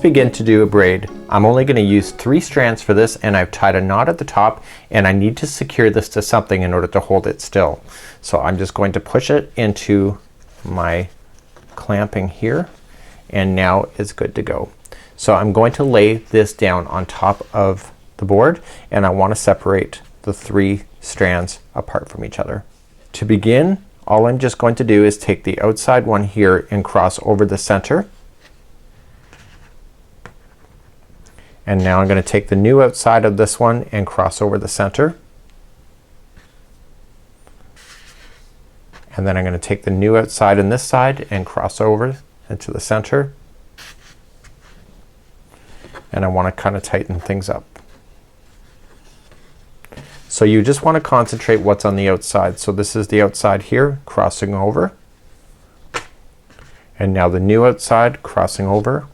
begin to do a braid. I'm only going to use 3 strands for this, and I've tied a knot at the top, and I need to secure this to something in order to hold it still. So I'm just going to push it into my clamping here, and now it's good to go. So I'm going to lay this down on top of the board, and I want to separate the 3 strands apart from each other. To begin, all I'm just going to do is take the outside one here and cross over the center. And now I'm going to take the new outside of this one and cross over the center. And then I'm going to take the new outside in this side and cross over into the center. And I want to kind of tighten things up. So you just want to concentrate what's on the outside. So this is the outside here, crossing over. And now the new outside, crossing over.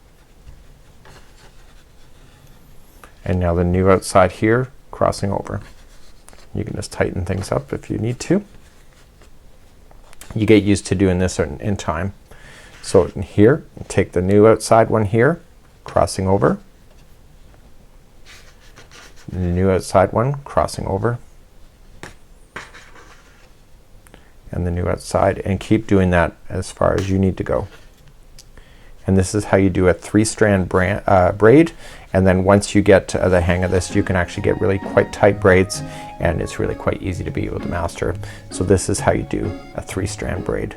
And now the new outside here, crossing over. You can just tighten things up if you need to. You get used to doing this in time. So here, take the new outside one here, crossing over. The new outside one, crossing over. And the new outside, and keep doing that as far as you need to go. And this is how you do a 3-strand braid, and then once you get the hang of this, you can actually get really quite tight braids, and it's really quite easy to be able to master. So this is how you do a 3-strand braid.